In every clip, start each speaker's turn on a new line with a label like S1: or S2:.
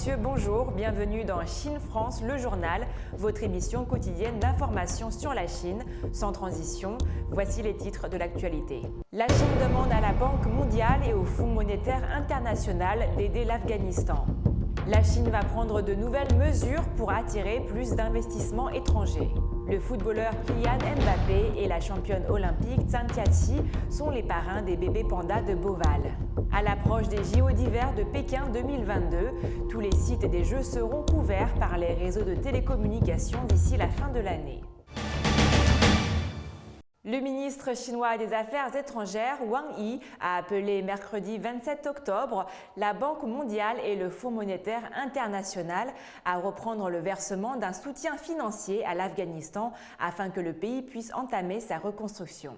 S1: messieurs, bonjour, bienvenue dans Chine-France, le journal, votre émission quotidienne d'information sur la Chine. Sans transition, voici les titres de l'actualité. La Chine demande à la Banque mondiale et au Fonds monétaire international d'aider l'Afghanistan. La Chine va prendre de nouvelles mesures pour attirer plus d'investissements étrangers. Le footballeur Kylian Mbappé et la championne olympique Zhang Jiaqi sont les parrains des bébés pandas de Beauval. À l'approche des JO d'hiver de Pékin 2022, tous les sites des Jeux seront couverts par les réseaux de télécommunications d'ici la fin de l'année. Le ministre chinois des Affaires étrangères, Wang Yi, a appelé mercredi 27 octobre la Banque mondiale et le Fonds monétaire international à reprendre le versement d'un soutien financier à l'Afghanistan afin que le pays puisse entamer sa reconstruction.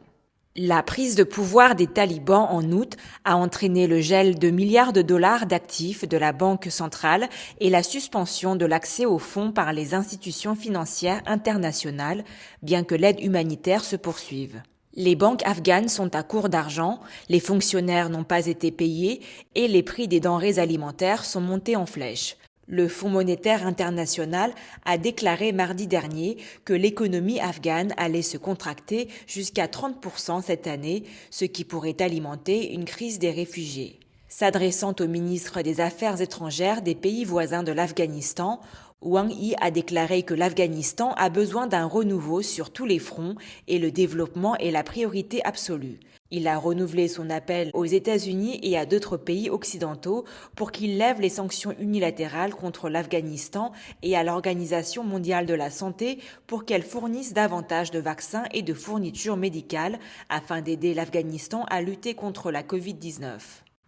S2: La prise de pouvoir des talibans en août a entraîné le gel de milliards de dollars d'actifs de la Banque centrale et la suspension de l'accès aux fonds par les institutions financières internationales, bien que l'aide humanitaire se poursuive. Les banques afghanes sont à court d'argent, les fonctionnaires n'ont pas été payés et les prix des denrées alimentaires sont montés en flèche. Le Fonds monétaire international a déclaré mardi dernier que l'économie afghane allait se contracter jusqu'à 30% cette année, ce qui pourrait alimenter une crise des réfugiés. S'adressant au ministre des Affaires étrangères des pays voisins de l'Afghanistan, Wang Yi a déclaré que l'Afghanistan a besoin d'un renouveau sur tous les fronts et le développement est la priorité absolue. Il a renouvelé son appel aux États-Unis et à d'autres pays occidentaux pour qu'ils lèvent les sanctions unilatérales contre l'Afghanistan et à l'Organisation mondiale de la santé pour qu'elle fournisse davantage de vaccins et de fournitures médicales afin d'aider l'Afghanistan à lutter contre la Covid-19.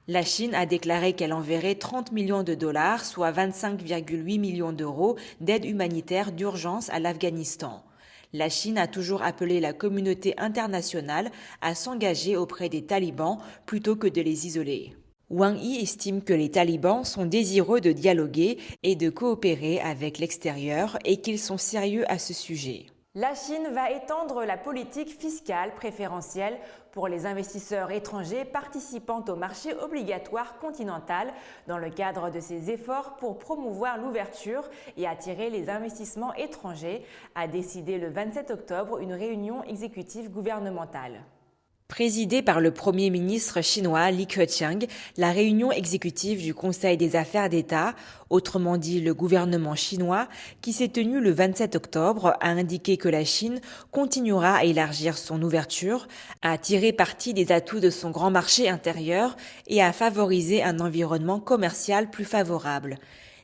S2: La Chine a déclaré qu'elle enverrait 30 millions de dollars, soit 25,8 millions d'euros, d'aide humanitaire d'urgence à l'Afghanistan. La Chine a toujours appelé la communauté internationale à s'engager auprès des talibans plutôt que de les isoler. Wang Yi estime que les talibans sont désireux de dialoguer et de coopérer avec l'extérieur et qu'ils sont sérieux à ce sujet.
S1: La Chine va étendre la politique fiscale préférentielle pour les investisseurs étrangers participant au marché obligatoire continental dans le cadre de ses efforts pour promouvoir l'ouverture et attirer les investissements étrangers, a décidé le 27 octobre une réunion exécutive gouvernementale.
S2: Présidée par le Premier ministre chinois Li Keqiang, la réunion exécutive du Conseil des affaires d'État, autrement dit le gouvernement chinois, qui s'est tenue le 27 octobre, a indiqué que la Chine continuera à élargir son ouverture, à tirer parti des atouts de son grand marché intérieur et à favoriser un environnement commercial plus favorable.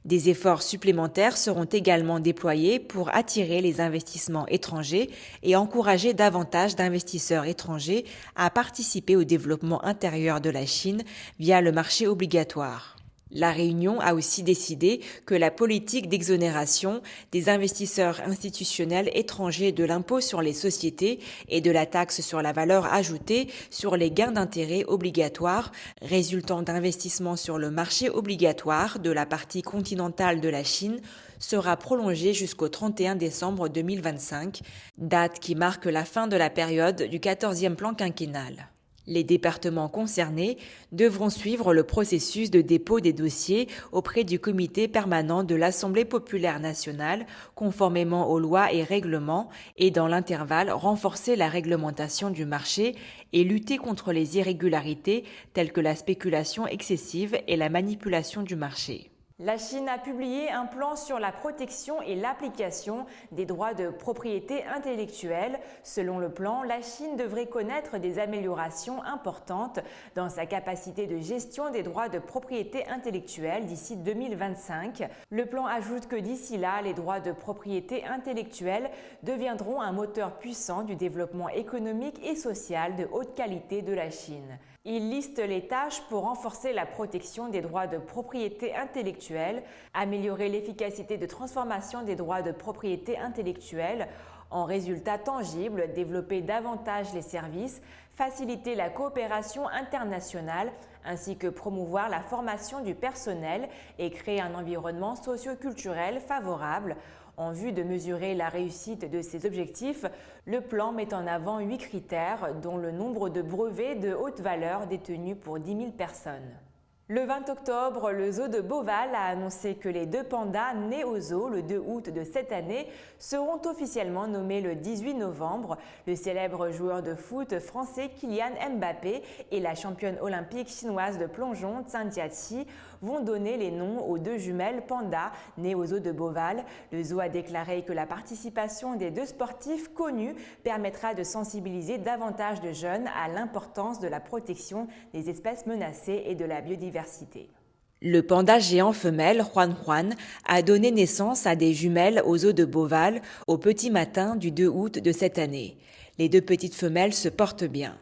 S2: Des efforts supplémentaires seront également déployés pour attirer les investissements étrangers et encourager davantage d'investisseurs étrangers à participer au développement intérieur de la Chine via le marché obligatoire. La réunion a aussi décidé que la politique d'exonération des investisseurs institutionnels étrangers de l'impôt sur les sociétés et de la taxe sur la valeur ajoutée sur les gains d'intérêt obligatoires résultant d'investissements sur le marché obligatoire de la partie continentale de la Chine sera prolongée jusqu'au 31 décembre 2025, date qui marque la fin de la période du 14e plan quinquennal. Les départements concernés devront suivre le processus de dépôt des dossiers auprès du comité permanent de l'Assemblée populaire nationale, conformément aux lois et règlements, et dans l'intervalle renforcer la réglementation du marché et lutter contre les irrégularités telles que la spéculation excessive et la manipulation du marché.
S1: La Chine a publié un plan sur la protection et l'application des droits de propriété intellectuelle. Selon le plan, la Chine devrait connaître des améliorations importantes dans sa capacité de gestion des droits de propriété intellectuelle d'ici 2025. Le plan ajoute que d'ici là, les droits de propriété intellectuelle deviendront un moteur puissant du développement économique et social de haute qualité de la Chine. Il liste les tâches pour renforcer la protection des droits de propriété intellectuelle, améliorer l'efficacité de transformation des droits de propriété intellectuelle en résultats tangibles, développer davantage les services, faciliter la coopération internationale, ainsi que promouvoir la formation du personnel et créer un environnement socio-culturel favorable. En vue de mesurer la réussite de ces objectifs, le plan met en avant 8 critères, dont le nombre de brevets de haute valeur détenus pour 10 000 personnes. Le 20 octobre, le zoo de Beauval a annoncé que les 2 pandas nés au zoo le 2 août de cette année seront officiellement nommés le 18 novembre. Le célèbre joueur de foot français Kylian Mbappé et la championne olympique chinoise de plongeon Zhang Jiaqi vont donner les noms aux 2 jumelles pandas nées au zoo de Beauval. Le zoo a déclaré que la participation des 2 sportifs connus permettra de sensibiliser davantage de jeunes à l'importance de la protection des espèces menacées et de la biodiversité.
S2: Le panda géant femelle, Juan Juan, a donné naissance à des jumelles au zoo de Beauval au petit matin du 2 août de cette année. Les 2 petites femelles se portent bien.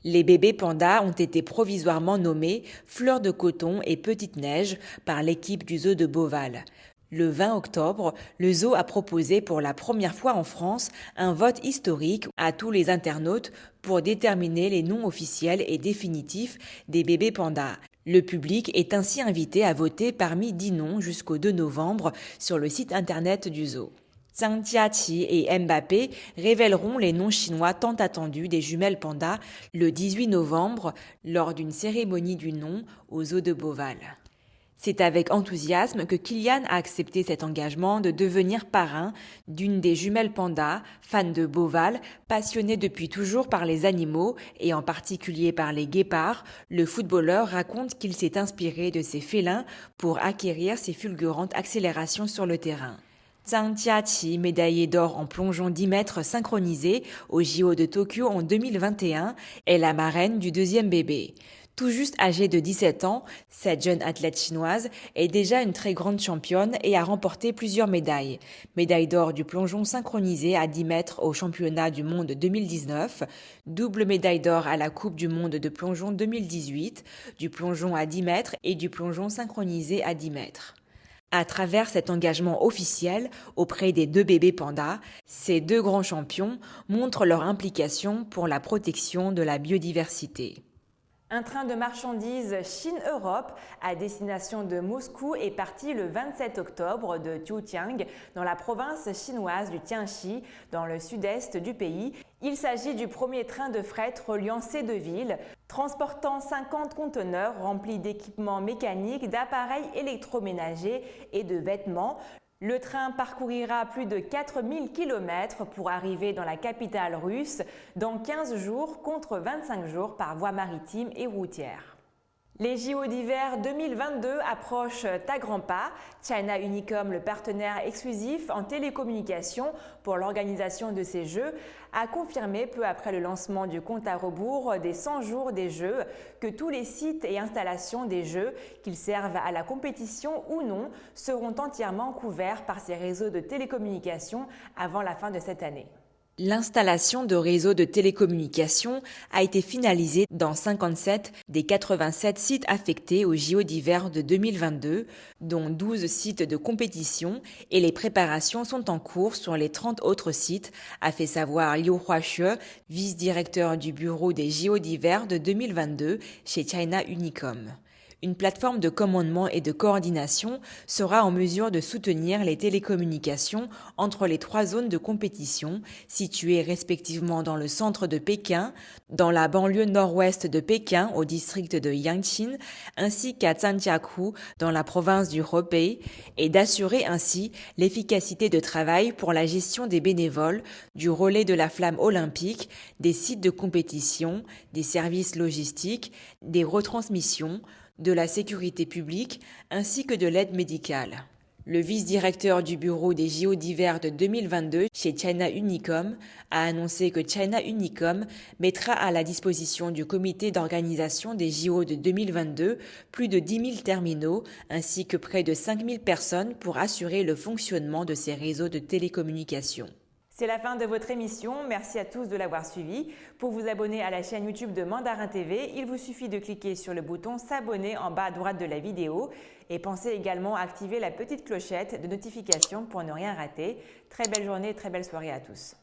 S2: Les bébés pandas ont été provisoirement nommés Fleur de coton et Petite neige par l'équipe du zoo de Beauval. Le 20 octobre, le zoo a proposé pour la première fois en France un vote historique à tous les internautes pour déterminer les noms officiels et définitifs des bébés pandas. Le public est ainsi invité à voter parmi 10 noms jusqu'au 2 novembre sur le site internet du zoo. Zhang Jiaqi et Mbappé révéleront les noms chinois tant attendus des jumelles pandas le 18 novembre lors d'une cérémonie du nom au zoo de Beauval. C'est avec enthousiasme que Kylian a accepté cet engagement de devenir parrain d'une des jumelles pandas, fan de Beauval, passionné depuis toujours par les animaux et en particulier par les guépards. Le footballeur raconte qu'il s'est inspiré de ces félins pour acquérir ses fulgurantes accélérations sur le terrain. Zhang Jiaqi, médaillée d'or en plongeon 10 mètres synchronisé au JO de Tokyo en 2021, est la marraine du 2e bébé. Tout juste âgée de 17 ans, cette jeune athlète chinoise est déjà une très grande championne et a remporté plusieurs médailles. Médaille d'or du plongeon synchronisé à 10 mètres au championnat du monde 2019, double médaille d'or à la Coupe du monde de plongeon 2018, du plongeon à 10 mètres et du plongeon synchronisé à 10 mètres. À travers cet engagement officiel auprès des 2 bébés pandas, ces 2 grands champions montrent leur implication pour la protection de la biodiversité.
S1: Un train de marchandises Chine-Europe à destination de Moscou est parti le 27 octobre de Jiujiang dans la province chinoise du Tianxi, dans le sud-est du pays. Il s'agit du premier train de fret reliant ces 2 villes, transportant 50 conteneurs remplis d'équipements mécaniques, d'appareils électroménagers et de vêtements. Le train parcourira plus de 4000 km pour arriver dans la capitale russe dans 15 jours contre 25 jours par voie maritime et routière. Les JO d'hiver 2022 approchent à grands pas. China Unicom, le partenaire exclusif en télécommunications pour l'organisation de ces Jeux, a confirmé peu après le lancement du compte à rebours des 100 jours des Jeux que tous les sites et installations des Jeux, qu'ils servent à la compétition ou non, seront entièrement couverts par ces réseaux de télécommunications avant la fin de cette année.
S2: L'installation de réseaux de télécommunications a été finalisée dans 57 des 87 sites affectés aux JO d'hiver de 2022, dont 12 sites de compétition, et les préparations sont en cours sur les 30 autres sites, a fait savoir Liu Huaxue, vice-directeur du bureau des JO d'hiver de 2022 chez China Unicom. Une plateforme de commandement et de coordination sera en mesure de soutenir les télécommunications entre les 3 zones de compétition situées respectivement dans le centre de Pékin, dans la banlieue nord-ouest de Pékin au district de Yangqin, ainsi qu'à Zhangjiakou dans la province du Hebei, et d'assurer ainsi l'efficacité de travail pour la gestion des bénévoles, du relais de la flamme olympique, des sites de compétition, des services logistiques, des retransmissions, de la sécurité publique ainsi que de l'aide médicale. Le vice-directeur du bureau des JO d'hiver de 2022 chez China Unicom a annoncé que China Unicom mettra à la disposition du comité d'organisation des JO de 2022 plus de 10 000 terminaux ainsi que près de 5 000 personnes pour assurer le fonctionnement de ces réseaux de télécommunications.
S1: C'est la fin de votre émission, merci à tous de l'avoir suivi. Pour vous abonner à la chaîne YouTube de Mandarin TV, il vous suffit de cliquer sur le bouton s'abonner en bas à droite de la vidéo et pensez également à activer la petite clochette de notification pour ne rien rater. Très belle journée, très belle soirée à tous.